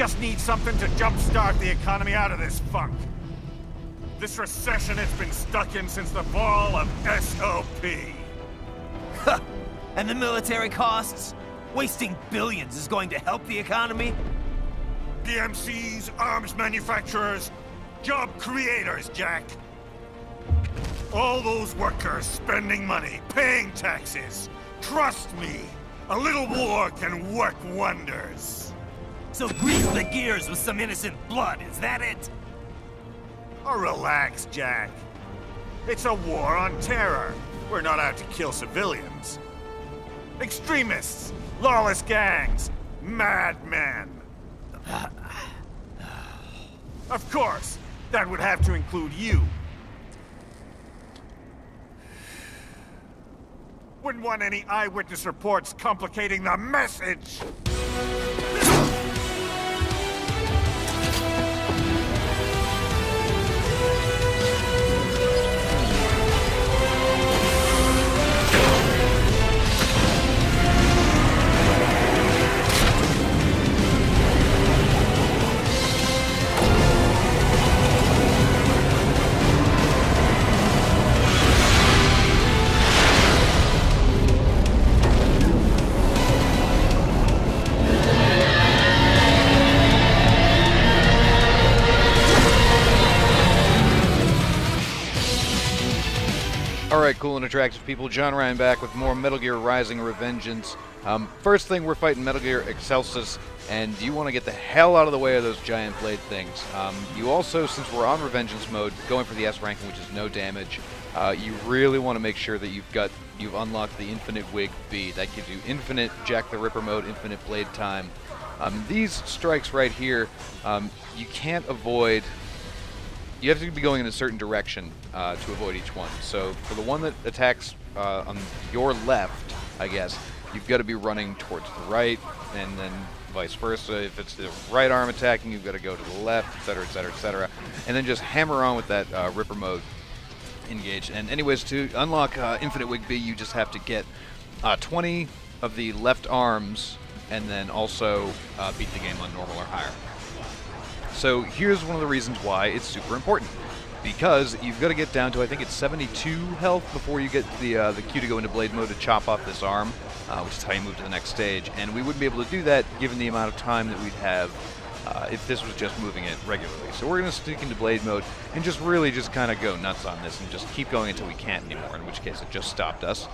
just need something to jumpstart the economy out of this funk. This recession it's been stuck in since the fall of SOP. And the military costs? Wasting billions is going to help the economy? PMCs, arms manufacturers, job creators, Jack. All those workers spending money, paying taxes. Trust me, a little war can work wonders. So grease the gears with some innocent blood, is that it? Oh, relax, Jack. It's a war on terror. We're not out to kill civilians. Extremists, lawless gangs, madmen. Of course, that would have to include you. Wouldn't want any eyewitness reports complicating the message. Alright, cool and attractive people, John Ryan back with more Metal Gear Rising Revengeance. First thing, we're fighting Metal Gear Excelsus, and you want to get the hell out of the way of those giant blade things. You also, since we're on Revengeance mode, going for the S ranking, which is no damage, you really want to make sure that you've unlocked the Infinite Wig B. That gives you infinite Jack the Ripper mode, infinite blade time. These strikes right here, you can't avoid. You have to be going in a certain direction to avoid each one. So for the one that attacks on your left, I guess, you've got to be running towards the right, and then vice versa. If it's the right arm attacking, you've got to go to the left, etc., etc., etc. And then just hammer on with that Ripper mode engaged. And anyways, to unlock Infinite Wig B, you just have to get 20 of the left arms, and then also beat the game on normal or higher. So here's one of the reasons why it's super important. Because you've got to get down to, I think it's 72 health before you get the cue to go into blade mode to chop off this arm, which is how you move to the next stage. And we wouldn't be able to do that given the amount of time that we'd have if this was just moving it regularly. So we're going to stick into blade mode and just really just kind of go nuts on this and just keep going until we can't anymore, in which case it just stopped us.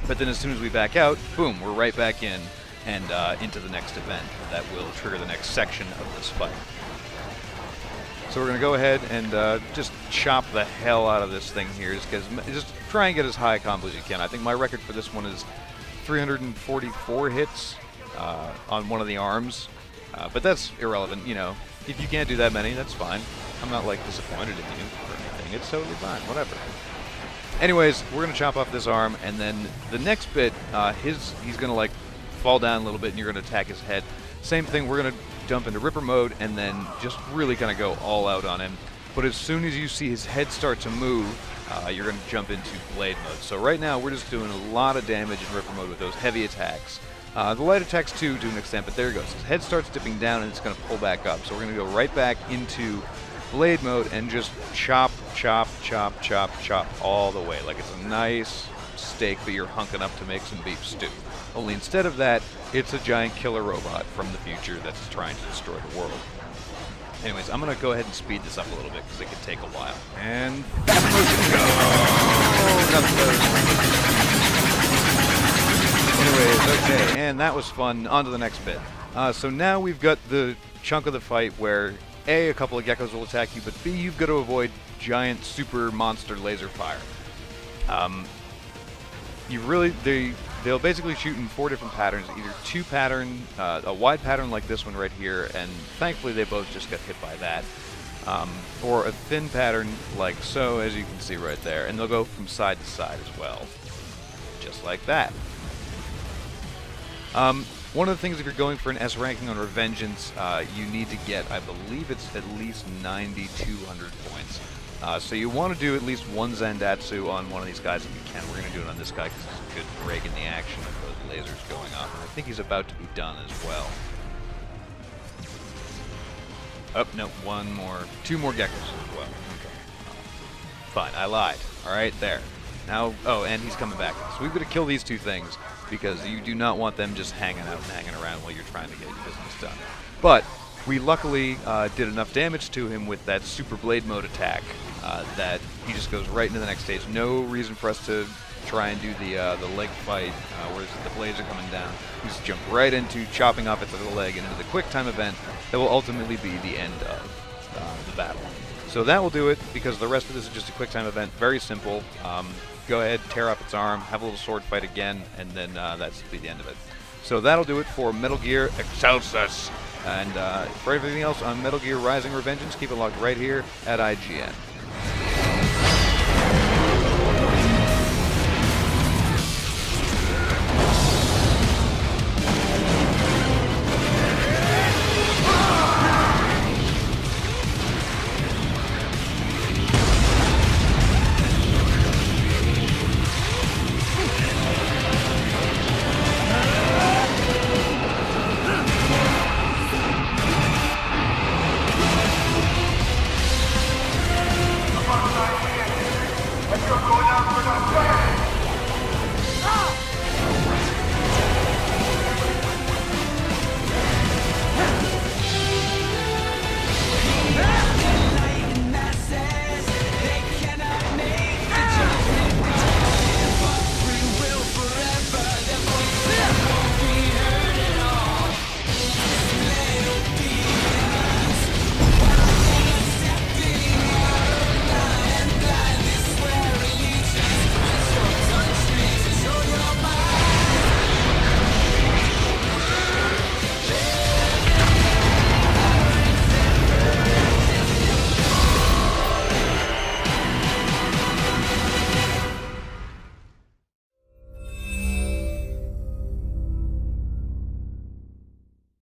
But then as soon as we back out, boom, we're right back in and into the next event that will trigger the next section of this fight. So we're going to go ahead and just chop the hell out of this thing here, just try and get as high a combo as you can. I think my record for this one is 344 hits on one of the arms, but that's irrelevant. You know, if you can't do that many, that's fine. I'm not like disappointed in you or anything. It's totally fine, whatever. Anyways, we're going to chop off this arm, and then the next bit, he's going to like fall down a little bit, and you're going to attack his head. Same thing, we're going to jump into Ripper mode and then just really kind of go all out on him. But as soon as you see his head start to move, you're going to jump into blade mode. So right now we're just doing a lot of damage in Ripper mode with those heavy attacks. The light attacks too to an extent, but there it goes. His head starts dipping down and it's going to pull back up. So we're going to go right back into blade mode and just chop, chop, chop, chop, chop all the way. Like it's a nice steak that you're hunking up to make some beef stew. Only instead of that, it's a giant killer robot from the future that's trying to destroy the world. Anyways, I'm going to go ahead and speed this up a little bit because it could take a while. And fast motion, go! Anyways, okay, and that was fun. On to the next bit. So now we've got the chunk of the fight where A, a couple of geckos will attack you, but B, you've got to avoid giant super monster laser fire. They'll basically shoot in 4 different patterns, either 2 pattern, a wide pattern like this one right here, and thankfully they both just got hit by that, or a thin pattern like so, as you can see right there, and they'll go from side to side as well, just like that. One of the things, if you're going for an S ranking on Revengeance, you need to get, I believe it's at least 9,200 points. So you want to do at least one Zandatsu on one of these guys if you can. We're going to do it on this guy because it's a good break in the action of those lasers going off. And I think he's about to be done as well. Oh, no, one more. Two more geckos as well. Okay. Fine, I lied. All right, there. Now, oh, and he's coming back. So we've got to kill these two things because you do not want them just hanging out and hanging around while you're trying to get your business done. But we luckily did enough damage to him with that super blade mode attack that he just goes right into the next stage. No reason for us to try and do the leg fight where the blades are coming down. We just jump right into chopping off its little leg and into the quick time event that will ultimately be the end of the battle. So that will do it because the rest of this is just a quick time event. Very simple. Go ahead, tear up its arm, have a little sword fight again, and then that's be the end of it. So that'll do it for Metal Gear Excelsus. And for everything else on Metal Gear Rising Revengeance, keep it locked right here at IGN.